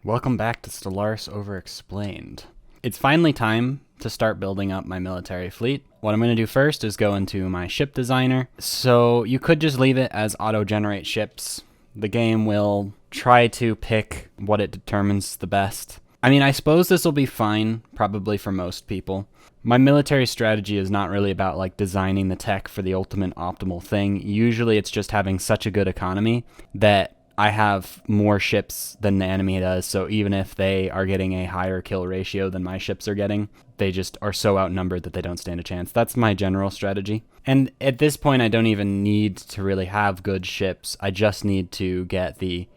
Welcome back to Stellaris Overexplained. It's finally time to start building up my military fleet. What I'm going to do first is go into my ship designer. So you could just leave it as auto-generate ships. The game will try to pick what it determines the best. I mean, I suppose this will be fine, probably for most people. My military strategy is not really about like designing the tech for the ultimate optimal thing. Usually it's just having such a good economy that I have more ships than the enemy does, so even if they are getting a higher kill ratio than my ships are getting, they just are so outnumbered that they don't stand a chance. That's my general strategy. And at this point, I don't even need to really have good ships. I just need to get the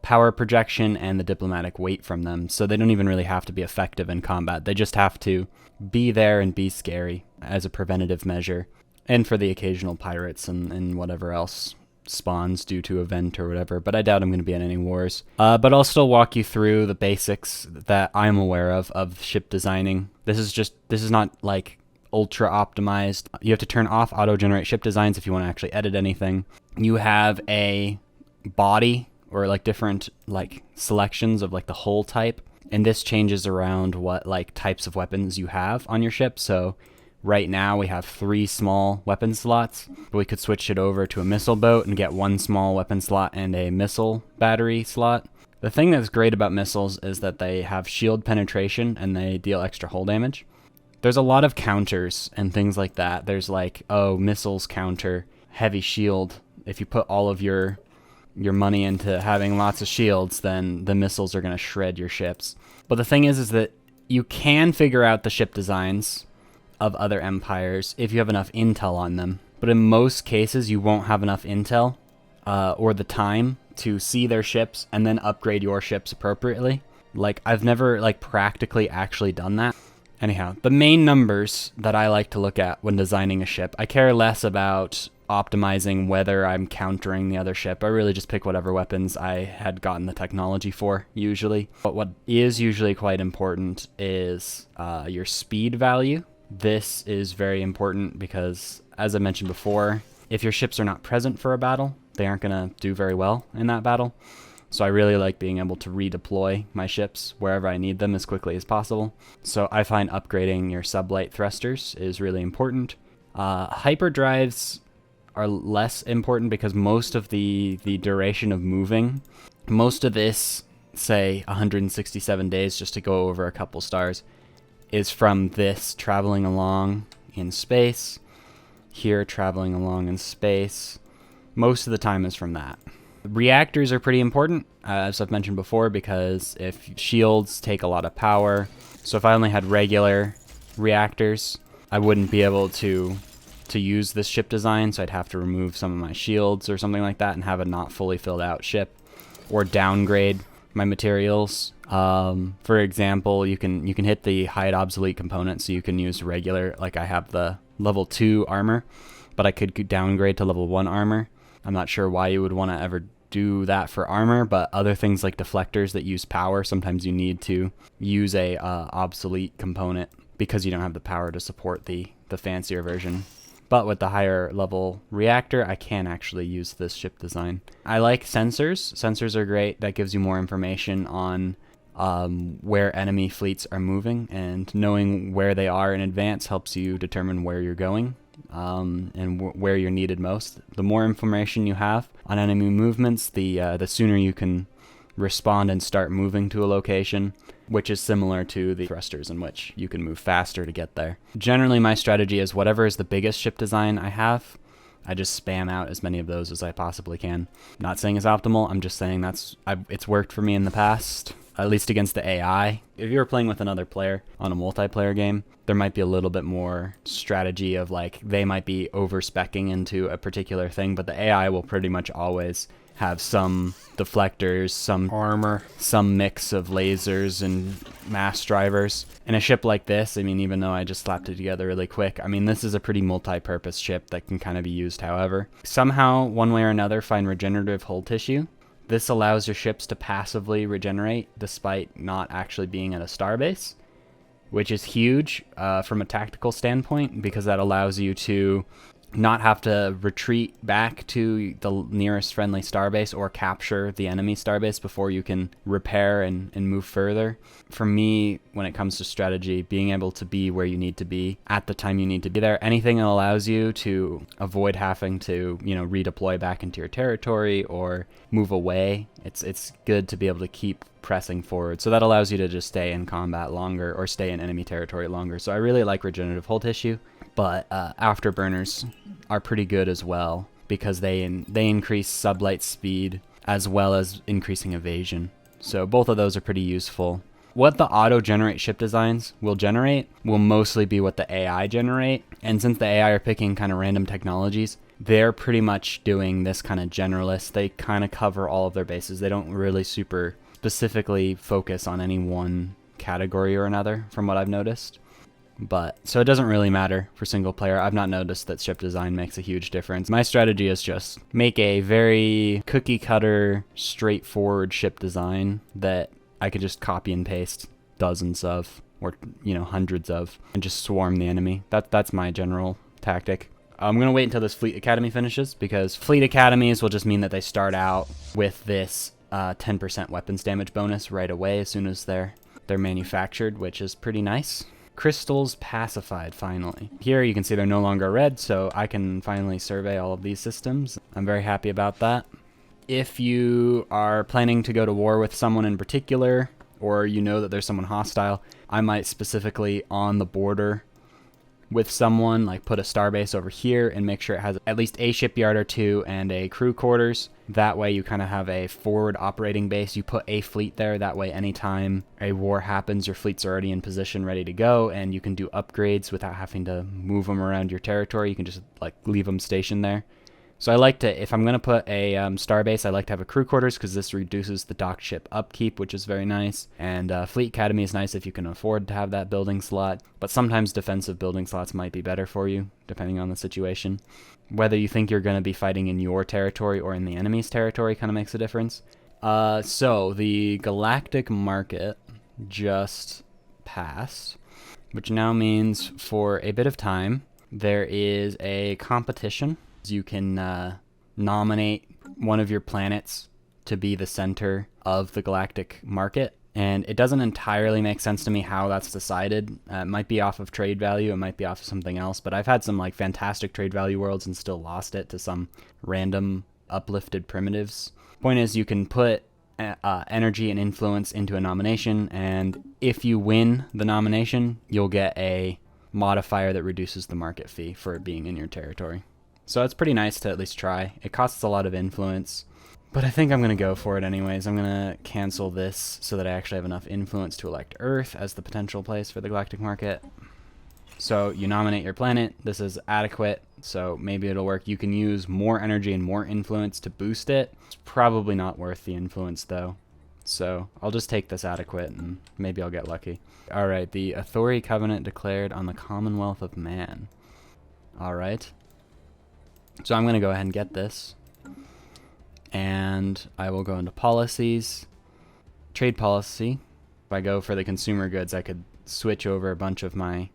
power projection and the diplomatic weight from them, so they don't even really have to be effective in combat. They just have to be there and be scary as a preventative measure, and for the occasional pirates and whatever else spawns due to event or whatever, but I doubt I'm going to be in any wars. But I'll still walk you through the basics that I'm aware of ship designing. This is not like ultra optimized. You have to turn off auto-generate ship designs if you want to actually edit anything. You have a body or like different like selections of like the hull type, and this changes around what like types of weapons you have on your ship. So right now we have 3 small weapon slots, but we could switch it over to a missile boat and get 1 small weapon slot and a missile battery slot. The thing that's great about missiles is that they have shield penetration and they deal extra hull damage. There's a lot of counters and things like that. There's like, oh, missiles counter heavy shield. If you put all of your money into having lots of shields, then the missiles are going to shred your ships. But the thing is that you can figure out the ship designs of other empires if you have enough intel on them. But in most cases, you won't have enough intel or the time to see their ships and then upgrade your ships appropriately. Like, I've never like practically actually done that. Anyhow, the main numbers that I like to look at when designing a ship, I care less about optimizing whether I'm countering the other ship. I really just pick whatever weapons I had gotten the technology for, usually. But what is usually quite important is your speed value. This is very important because, as I mentioned before, if your ships are not present for a battle, they aren't going to do very well in that battle. So I really like being able to redeploy my ships wherever I need them as quickly as possible. So I find upgrading your sublight thrusters is really important. Hyperdrives are less important because most of the duration of moving, most of this, say 167 days just to go over a couple stars, is from this traveling along in space, here traveling along in space. Most of the time is from that. Reactors are pretty important, as I've mentioned before, because if shields take a lot of power, so if I only had regular reactors, I wouldn't be able to use this ship design, so I'd have to remove some of my shields or something like that and have a not fully filled out ship, or downgrade my materials. For example, you can hit the hide obsolete component, so you can use regular, like I have the level 2 armor, but I could downgrade to level 1 armor. I'm not sure why you would want to ever do that for armor, but other things like deflectors that use power, sometimes you need to use a obsolete component because you don't have the power to support the fancier version. But with the higher level reactor, I can actually use this ship design. I like sensors. Sensors are great. That gives you more information on where enemy fleets are moving, and knowing where they are in advance helps you determine where you're going and where you're needed most. The more information you have on enemy movements, the sooner you can respond and start moving to a location, which is similar to the thrusters, in which you can move faster to get there. Generally, my strategy is whatever is the biggest ship design I have, I just spam out as many of those as I possibly can. Not saying it's optimal, I'm just saying it's worked for me in the past, at least against the AI. If you were playing with another player on a multiplayer game, there might be a little bit more strategy of like, they might be over-speccing into a particular thing, but the AI will pretty much always have some deflectors, some armor, some mix of lasers and mass drivers. In a ship like this, I mean, even though I just slapped it together really quick, I mean, this is a pretty multi-purpose ship that can kind of be used however. Somehow, one way or another, find regenerative hull tissue. This allows your ships to passively regenerate despite not actually being at a starbase, which is huge from a tactical standpoint, because that allows you to not have to retreat back to the nearest friendly starbase or capture the enemy starbase before you can repair and move further. For me, when it comes to strategy, being able to be where you need to be at the time you need to be there, anything that allows you to avoid having to, redeploy back into your territory or move away, it's good to be able to keep pressing forward. So that allows you to just stay in combat longer or stay in enemy territory longer. So I really like regenerative hull tissue, but afterburners are pretty good as well because they increase sublight speed as well as increasing evasion. So both of those are pretty useful. What the auto-generate ship designs will generate will mostly be what the AI generate. And since the AI are picking kind of random technologies, they're pretty much doing this kind of generalist. They kind of cover all of their bases. They don't really super specifically focus on any one category or another, from what I've noticed. But so it doesn't really matter for single player. I've not noticed that ship design makes a huge difference. My strategy is just make a very cookie cutter, straightforward ship design that I could just copy and paste dozens of, or hundreds of, and just swarm the enemy. That's my general tactic. I'm gonna wait until this Fleet Academy finishes, because Fleet Academies will just mean that they start out with this 10% weapons damage bonus right away as soon as they're manufactured, which is pretty nice. Crystals pacified, finally. Here you can see they're no longer red, so I can finally survey all of these systems. I'm very happy about that. If you are planning to go to war with someone in particular, or you know that there's someone hostile, I might specifically on the border with someone, like put a starbase over here and make sure it has at least a shipyard or two and a crew quarters. That way you kind of have a forward operating base. You put a fleet there. That way anytime a war happens, your fleet's already in position, ready to go, and you can do upgrades without having to move them around your territory. You can just leave them stationed there. So I like to, if I'm going to put a starbase, I like to have a crew quarters because this reduces the docked ship upkeep, which is very nice. And Fleet Academy is nice if you can afford to have that building slot, but sometimes defensive building slots might be better for you, depending on the situation. Whether you think you're going to be fighting in your territory or in the enemy's territory kind of makes a difference. So the Galactic market just passed, which now means for a bit of time, there is a competition. You can nominate one of your planets to be the center of the Galactic market, and it doesn't entirely make sense to me how that's decided. It might be off of trade value, it might be off of something else, but I've had some fantastic trade value worlds and still lost it to some random uplifted primitives. Point is, you can put energy and influence into a nomination, and if you win the nomination, you'll get a modifier that reduces the market fee for it being in your territory. So it's pretty nice to at least try. It costs a lot of influence, but I think I'm going to go for it anyways. I'm going to cancel this so that I actually have enough influence to elect Earth as the potential place for the Galactic market. So you nominate your planet. This is adequate, so maybe it'll work. You can use more energy and more influence to boost it. It's probably not worth the influence though. So I'll just take this adequate and maybe I'll get lucky. All right, the Authority Covenant declared on the Commonwealth of Man. All right. So I'm going to go ahead and get this, and I will go into policies, trade policy. If I go for the consumer goods, I could switch over a bunch of my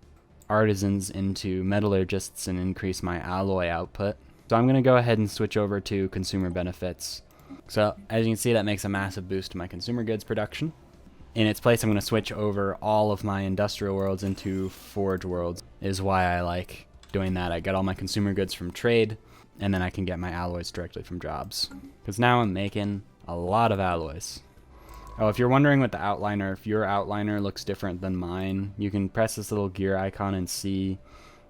artisans into metallurgists and increase my alloy output. So I'm going to go ahead and switch over to consumer benefits. So as you can see, that makes a massive boost to my consumer goods production. In its place, I'm going to switch over all of my industrial worlds into forge worlds, is why I like doing that. I get all my consumer goods from trade, and then I can get my alloys directly from jobs. Because now I'm making a lot of alloys. Oh, if you're wondering what the outliner, if your outliner looks different than mine, you can press this little gear icon and see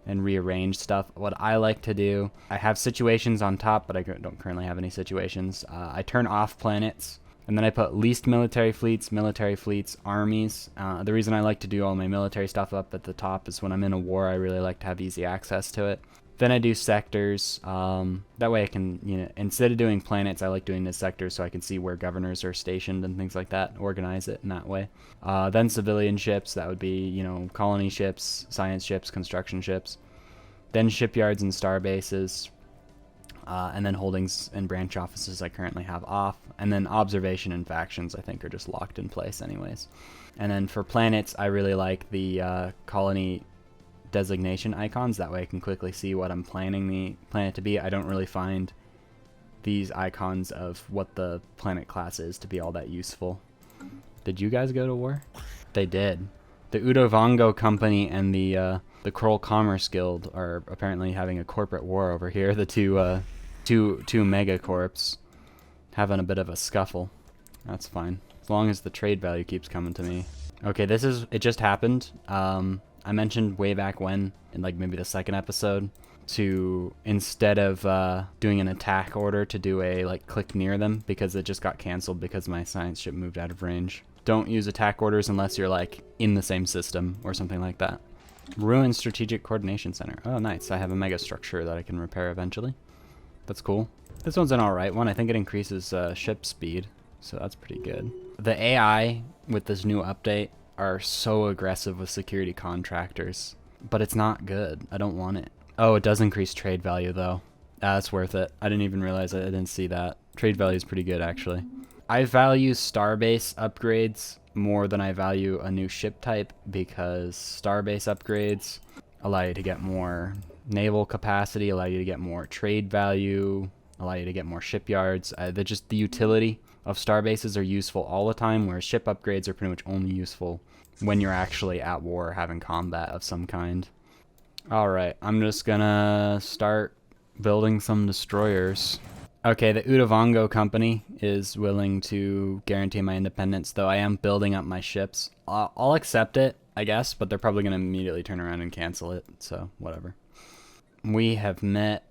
and rearrange stuff. What I like to do, I have situations on top, but I don't currently have any situations. I turn off planets, and then I put least military fleets, armies. The reason I like to do all my military stuff up at the top is when I'm in a war, I really like to have easy access to it. Then I do sectors. That way I can, instead of doing planets, I like doing the sectors so I can see where governors are stationed and things like that, organize it in that way. Then civilian ships, that would be, colony ships, science ships, construction ships. Then shipyards and star bases. And then holdings and branch offices I currently have off. And then observation and factions I think are just locked in place anyways. And then for planets, I really like the colony designation icons. That way I can quickly see what I'm planning the planet to be. I don't really find these icons of what the planet class is to be all that useful. Did you guys go to war? They did. The Udovango Company and the Kroll Commerce Guild are apparently having a corporate war over here. The two megacorps having a bit of a scuffle. That's fine, as long as the trade value keeps coming to me. Okay, it just happened. I mentioned way back when, in like maybe the second episode, to instead of doing an attack order, to do a like click near them, because it just got canceled because my science ship moved out of range. Don't use attack orders unless you're like in the same system or something like that. Ruin Strategic Coordination Center. Oh, nice. I have a mega structure that I can repair eventually. That's cool. This one's an alright one. I think it increases ship speed, so that's pretty good. The AI with this new update are so aggressive with security contractors, but it's not good. I don't want it. Oh, it does increase trade value though. That's worth it. I didn't even realize it. I didn't see that. Trade value is pretty good actually. I value starbase upgrades more than I value a new ship type, because starbase upgrades allow you to get more naval capacity, allow you to get more trade value, allow you to get more shipyards. The utility of starbases are useful all the time, whereas ship upgrades are pretty much only useful when you're actually at war or having combat of some kind. Alright, I'm just gonna start building some destroyers. Okay, the Udovango Company is willing to guarantee my independence, though I am building up my ships. I'll accept it, I guess, but they're probably going to immediately turn around and cancel it, so whatever. We have met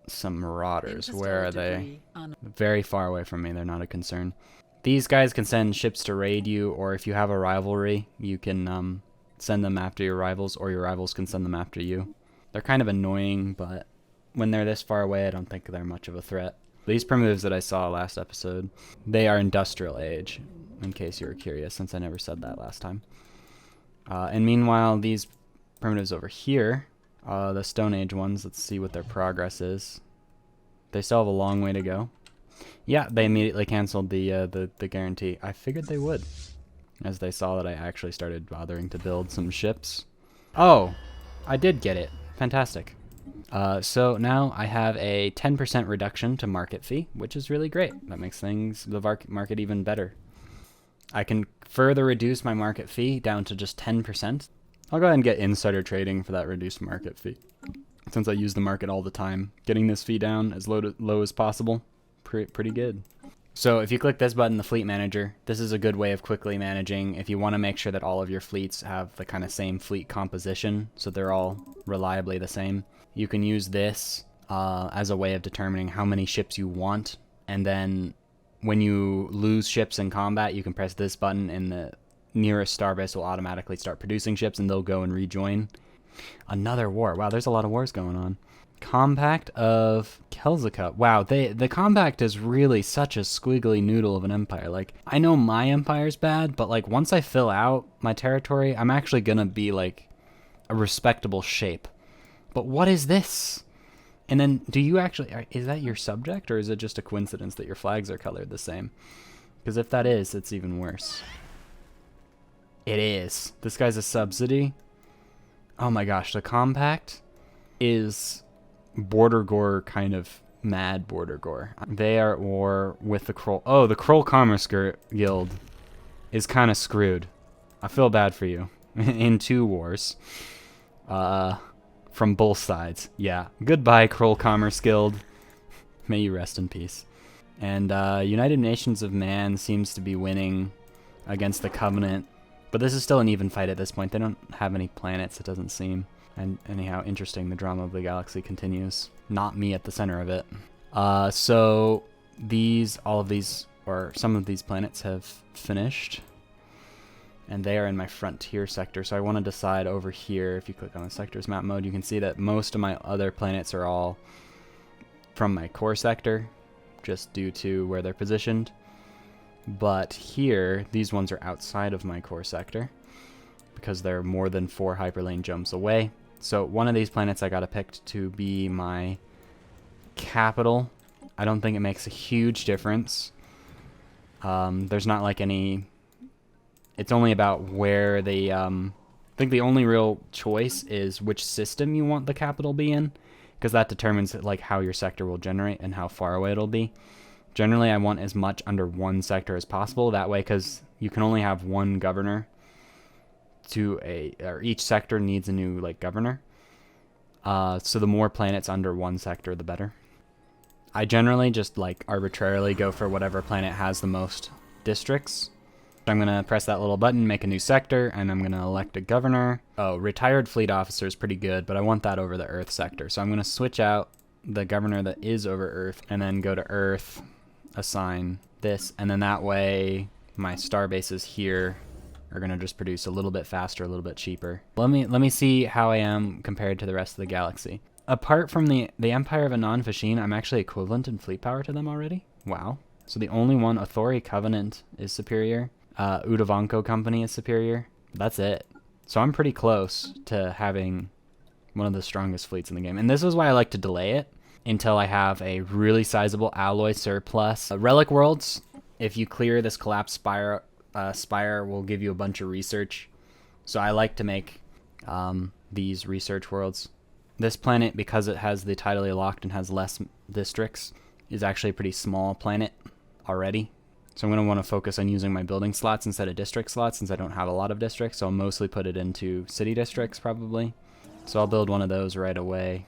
some marauders. Where are they? Very far away from me. They're not a concern. These guys can send ships to raid you, or if you have a rivalry, you can send them after your rivals, or your rivals can send them after you. They're kind of annoying, but when they're this far away, I don't think they're much of a threat. These primitives that I saw last episode, they are industrial age, in case you were curious, since I never said that last time. And meanwhile, these primitives over here, the Stone Age ones, let's see what their progress is. They still have a long way to go. Yeah, they immediately canceled the guarantee. I figured they would, as they saw that I actually started bothering to build some ships. Oh, I did get it. Fantastic. So now I have a 10% reduction to market fee, which is really great. That makes the market even better. I can further reduce my market fee down to just 10%. I'll go ahead and get insider trading for that reduced market fee, since I use the market all the time. Getting this fee down as low as possible, pretty good. So if you click this button, the Fleet Manager, this is a good way of quickly managing if you want to make sure that all of your fleets have the kind of same fleet composition, so they're all reliably the same. You can use this as a way of determining how many ships you want, and then when you lose ships in combat, you can press this button and the nearest starbase will automatically start producing ships and they'll go and rejoin. Another war. Wow, there's a lot of wars going on. Compact of Kelsica. Wow, the Compact is really such a squiggly noodle of an empire. Like, I know my empire's bad, but like once I fill out my territory, I'm actually gonna be like a respectable shape. But what is this? And then, do you actually, is that your subject, or is it just a coincidence that your flags are colored the same? Because if that is, it's even worse. It is. This guy's a subsidy. Oh my gosh, the Compact is Border Gore kind of mad Border Gore. They are at war with the Kroll. Oh, the Kroll Commerce Guild is kind of screwed. I feel bad for you. In 2 wars. From both sides. Yeah. Goodbye, Kroll Commerce Guild. May you rest in peace. And United Nations of Man seems to be winning against the Covenant. But this is still an even fight at this point. They don't have any planets, it doesn't seem. And anyhow, interesting, the drama of the galaxy continues. Not me at the center of it. So all of these, or some of these planets have finished. And they are in my frontier sector. So I want to decide over here, if you click on the sectors map mode, you can see that most of my other planets are all from my core sector, just due to where they're positioned. But here, these ones are outside of my core sector, because they're more than 4 hyperlane jumps away. So one of these planets I got picked to be my capital. I don't think it makes a huge difference. There's not like any... It's only about where the I think the only real choice is which system you want the capital be in, because that determines like how your sector will generate and how far away it'll be. Generally, I want as much under one sector as possible. That way, because you can only have one governor or each sector needs a new like governor. So the more planets under one sector, the better. I generally just like arbitrarily go for whatever planet has the most districts. I'm going to press that little button, make a new sector, and I'm going to elect a governor. Oh, retired fleet officer is pretty good, but I want that over the Earth sector. So I'm going to switch out the governor that is over Earth and then go to Earth, assign this, and then that way my star bases here are going to just produce a little bit faster, a little bit cheaper. Let me see how I am compared to the rest of the galaxy. Apart from the Empire of Anon-Fashin, I'm actually equivalent in fleet power to them already. Wow. So the only one, Authori Covenant, is superior. Udovanko Company is superior. That's it. So I'm pretty close to having one of the strongest fleets in the game. And this is why I like to delay it until I have a really sizable alloy surplus. Relic Worlds, if you clear this collapsed spire will give you a bunch of research. So I like to make these research worlds. This planet, because it has the tidally locked and has less districts, is actually a pretty small planet already. So I'm going to want to focus on using my building slots instead of district slots since I don't have a lot of districts. So I'll mostly put it into city districts probably. So I'll build one of those right away.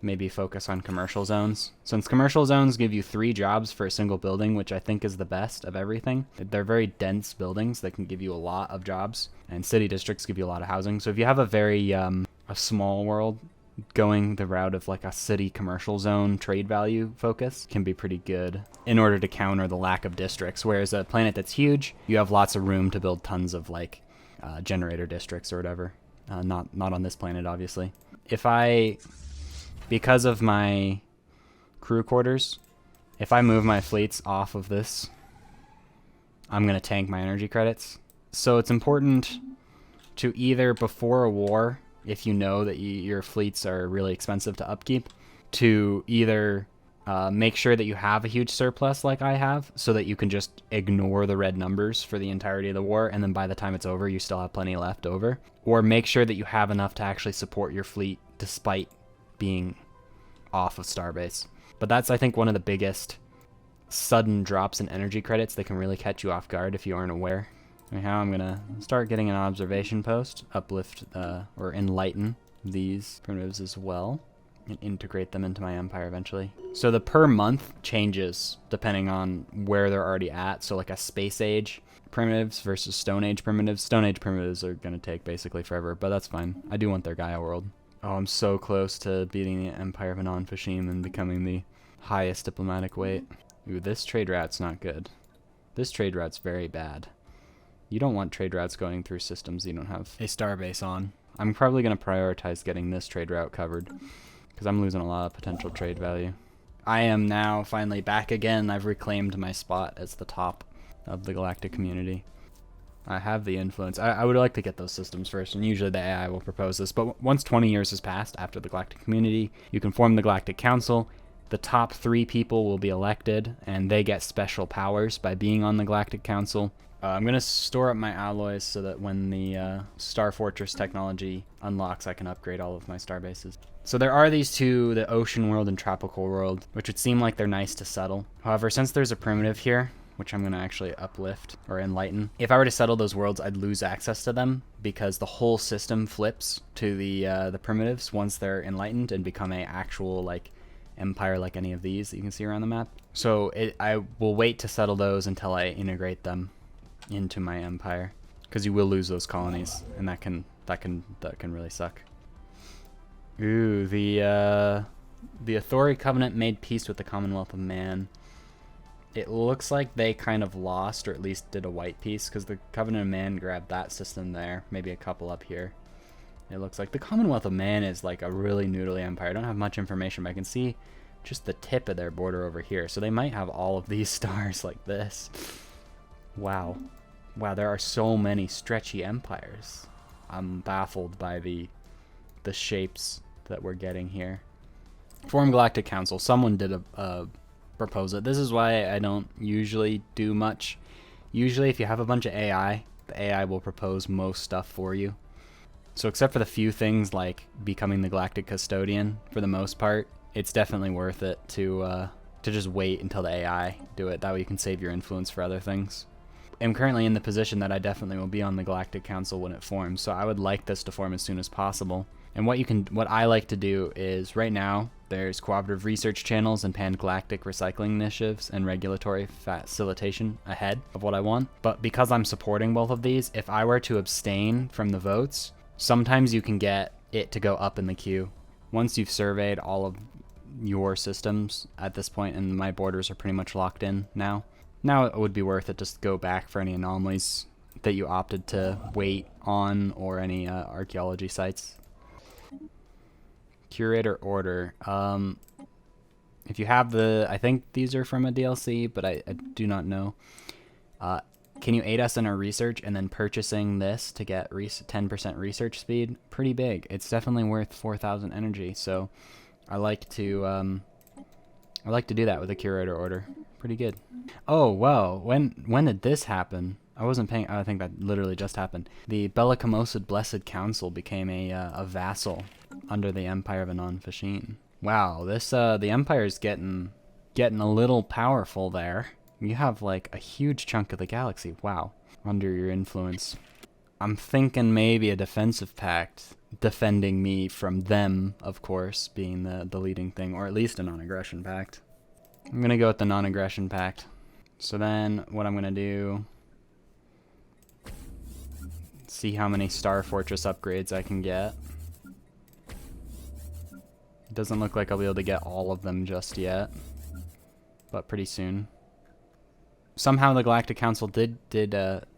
Maybe focus on commercial zones. Since commercial zones give you 3 jobs for a single building, which I think is the best of everything. They're very dense buildings that can give you a lot of jobs. And city districts give you a lot of housing. So if you have a very a small world, going the route of like a city commercial zone trade value focus can be pretty good in order to counter the lack of districts. Whereas a planet that's huge, you have lots of room to build tons of like generator districts or whatever. Not on this planet, obviously. Because of my crew quarters, if I move my fleets off of this, I'm going to tank my energy credits. So it's important to either before a war, if you know that your fleets are really expensive to upkeep, to either make sure that you have a huge surplus like I have so that you can just ignore the red numbers for the entirety of the war, and then by the time it's over, you still have plenty left over. Or make sure that you have enough to actually support your fleet despite being off of Starbase. But that's, I think, one of the biggest sudden drops in energy credits that can really catch you off guard if you aren't aware. Anyhow, I'm going to start getting an observation post, uplift or enlighten these primitives as well, and integrate them into my empire eventually. So the per month changes depending on where they're already at. So like a space age primitives versus stone age primitives. Stone age primitives are going to take basically forever, but that's fine. I do want their Gaia world. Oh, I'm so close to beating the Empire of Anon-Fashin and becoming the highest diplomatic weight. Ooh, this trade route's not good. This trade route's very bad. You don't want trade routes going through systems you don't have a starbase on. I'm probably going to prioritize getting this trade route covered because I'm losing a lot of potential trade value. I am now finally back again. I've reclaimed my spot as the top of the galactic community. I have the influence. I would like to get those systems first, and usually the AI will propose this. But once 20 years has passed after the galactic community, you can form the Galactic Council. The top 3 people will be elected, and they get special powers by being on the Galactic Council. I'm going to store up my alloys so that when the Star Fortress technology unlocks, I can upgrade all of my star bases. So there are these 2, the Ocean World and Tropical World, which would seem like they're nice to settle. However, since there's a primitive here, which I'm going to actually uplift or enlighten, if I were to settle those worlds, I'd lose access to them because the whole system flips to the primitives once they're enlightened and become a actual like empire like any of these that you can see around the map. So I will wait to settle those until I integrate them into my empire, because you will lose those colonies, and that can really suck. Ooh, the Authority Covenant made peace with the Commonwealth of Man. It looks like they kind of lost, or at least did a white peace, because the Covenant of Man grabbed that system there, maybe a couple up here. It looks like the Commonwealth of Man is like a really noodly empire. I don't have much information, but I can see just the tip of their border over here, so they might have all of these stars like this. Wow. Wow, there are so many stretchy empires. I'm baffled by the shapes that we're getting here. Form Galactic Council. Someone did propose it. This is why I don't usually do much. Usually if you have a bunch of AI, the AI will propose most stuff for you. So except for the few things like becoming the Galactic Custodian, for the most part, it's definitely worth it to just wait until the AI do it. That way you can save your influence for other things. I'm currently in the position that I definitely will be on the Galactic Council when it forms, so I would like this to form as soon as possible. And what I like to do is, right now, there's cooperative research channels and pan-galactic recycling initiatives and regulatory facilitation ahead of what I want. But because I'm supporting both of these, if I were to abstain from the votes, sometimes you can get it to go up in the queue. Once you've surveyed all of your systems at this point, and my borders are pretty much locked in now, it would be worth it just to go back for any anomalies that you opted to wait on, or any archaeology sites. Curator order. If you have I think these are from a DLC, but I do not know. Can you aid us in our research, and then purchasing this to get 10% research speed? Pretty big. It's definitely worth 4,000 energy, so I like to do that with a curator order. Pretty good. Oh, wow. When did this happen? I wasn't paying. I think that literally just happened. The Bellicomosid Blessed Council became a vassal under the Empire of Anon-Fasheen. Wow, the Empire's getting a little powerful there. You have like a huge chunk of the galaxy. Wow, under your influence. I'm thinking maybe a defensive pact defending me from them, of course, being the leading thing, or at least a non-aggression pact. I'm gonna go with the non-aggression pact. So then what I'm gonna do, see how many Star Fortress upgrades I can get. It doesn't look like I'll be able to get all of them just yet, but pretty soon. Somehow the Galactic Council did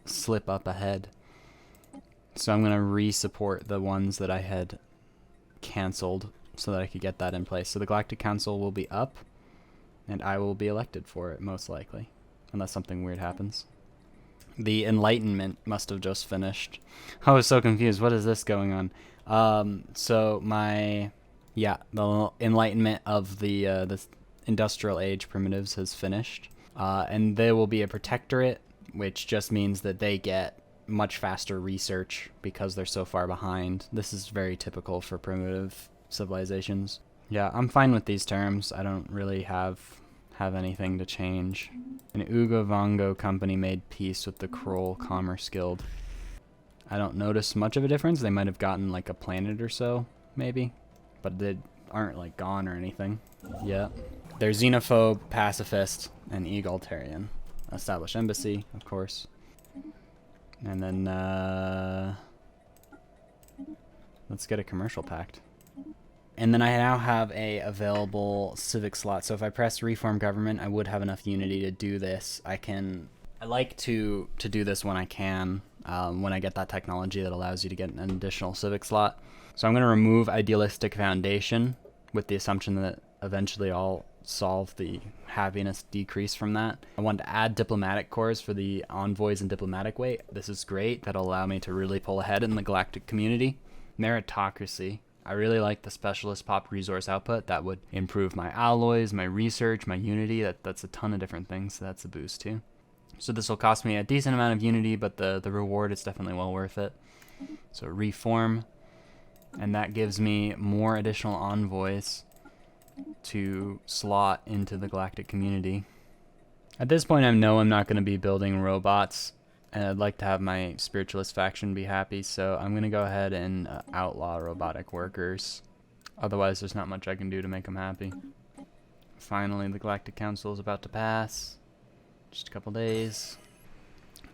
slip up ahead, so I'm gonna re-support the ones that I had canceled so that I could get that in place. So the Galactic Council will be up, and I will be elected for it, most likely, unless something weird happens. The Enlightenment must have just finished. I was so confused. What is this going on? So the Enlightenment of the Industrial Age primitives has finished, and there will be a Protectorate, which just means that they get much faster research because they're so far behind. This is very typical for primitive civilizations. Yeah, I'm fine with these terms. I don't really have anything to change. An Ugo-Vongo company made peace with the Kroll Commerce Guild. I don't notice much of a difference. They might have gotten like a planet or so, maybe, but they aren't like gone or anything. Yeah. They're xenophobe, pacifist, and egalitarian. Establish embassy, of course. And then let's get a commercial pact. And then I now have a available civic slot. So if I press reform government, I would have enough unity to do this. I like to do this when I can, when I get that technology that allows you to get an additional civic slot. So I'm going to remove idealistic foundation with the assumption that eventually I'll solve the happiness decrease from that. I want to add diplomatic corps for the envoys and diplomatic weight. This is great. That'll allow me to really pull ahead in the galactic community. Meritocracy. I really like the specialist pop resource output. That would improve my alloys, my research, my unity. That's a ton of different things, so that's a boost too. So this will cost me a decent amount of unity, but the reward is definitely well worth it. So reform, and that gives me more additional envoys to slot into the galactic community. At this point, I know I'm not going to be building robots, and I'd like to have my spiritualist faction be happy, so I'm going to go ahead and outlaw robotic workers. Otherwise, there's not much I can do to make them happy. Finally, the Galactic Council is about to pass. Just a couple days.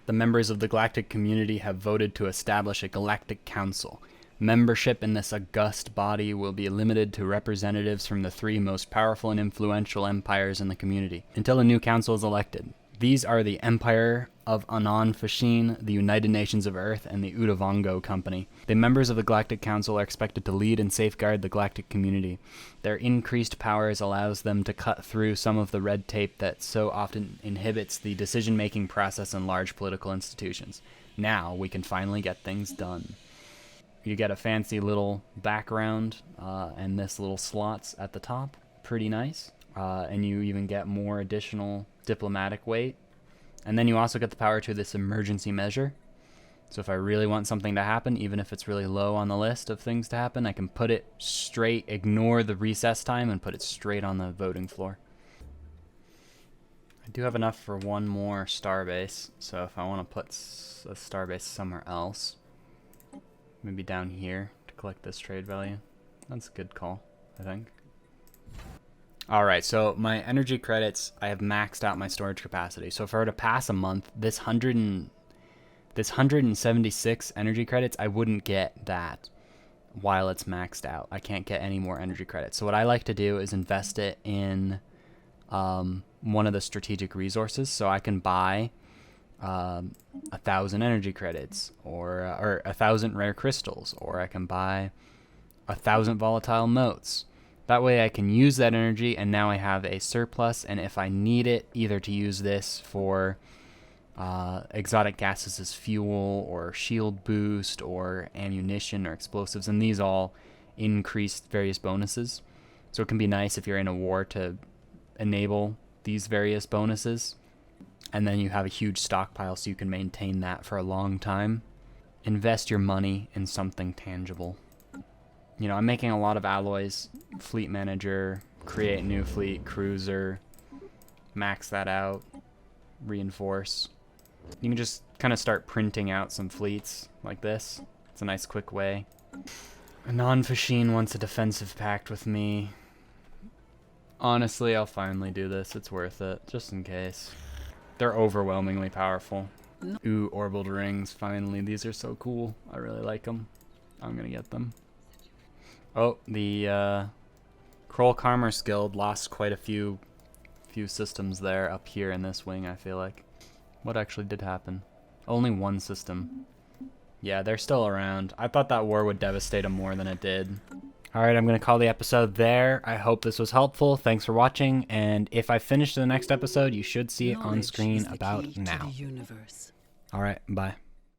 The members of the galactic community have voted to establish a Galactic Council. Membership in this august body will be limited to representatives from the 3 most powerful and influential empires in the community, until a new council is elected. These are the Empire of Anon-Fasheen, the United Nations of Earth, and the Udo-Vongo Company. The members of the Galactic Council are expected to lead and safeguard the galactic community. Their increased powers allows them to cut through some of the red tape that so often inhibits the decision-making process in large political institutions. Now we can finally get things done. You get a fancy little background and this little slots at the top. Pretty nice. And you even get more additional diplomatic weight. And then you also get the power to this emergency measure. So if I really want something to happen, even if it's really low on the list of things to happen, I can put it straight, ignore the recess time, and put it straight on the voting floor. I do have enough for one more starbase, so if I want to put a starbase somewhere else, maybe down here to collect this trade value, that's a good call, I think. Alright, so my energy credits, I have maxed out my storage capacity. So if I were to pass a month, this 176 energy credits, I wouldn't get that while it's maxed out. I can't get any more energy credits. So what I like to do is invest it in one of the strategic resources. So I can buy 1,000 energy credits, or 1,000 rare crystals, or I can buy 1,000 volatile motes. That way I can use that energy, and now I have a surplus, and if I need it, either to use this for exotic gases as fuel, or shield boost, or ammunition, or explosives, and these all increase various bonuses. So it can be nice if you're in a war to enable these various bonuses, and then you have a huge stockpile so you can maintain that for a long time. Invest your money in something tangible. You know, I'm making a lot of alloys, fleet manager, create new fleet, cruiser, max that out, reinforce. You can just kind of start printing out some fleets like this. It's a nice quick way. Non-Fascine wants a defensive pact with me. Honestly, I'll finally do this. It's worth it, just in case. They're overwhelmingly powerful. Ooh, orbital rings, finally. These are so cool. I really like them. I'm gonna get them. Oh, the Kroll Commerce Guild lost quite a few systems there up here in this wing, I feel like. What actually did happen? Only one system. Yeah, they're still around. I thought that war would devastate them more than it did. Alright, I'm going to call the episode there. I hope this was helpful. Thanks for watching, and if I finish the next episode, you should see it on screen about now. Alright, bye.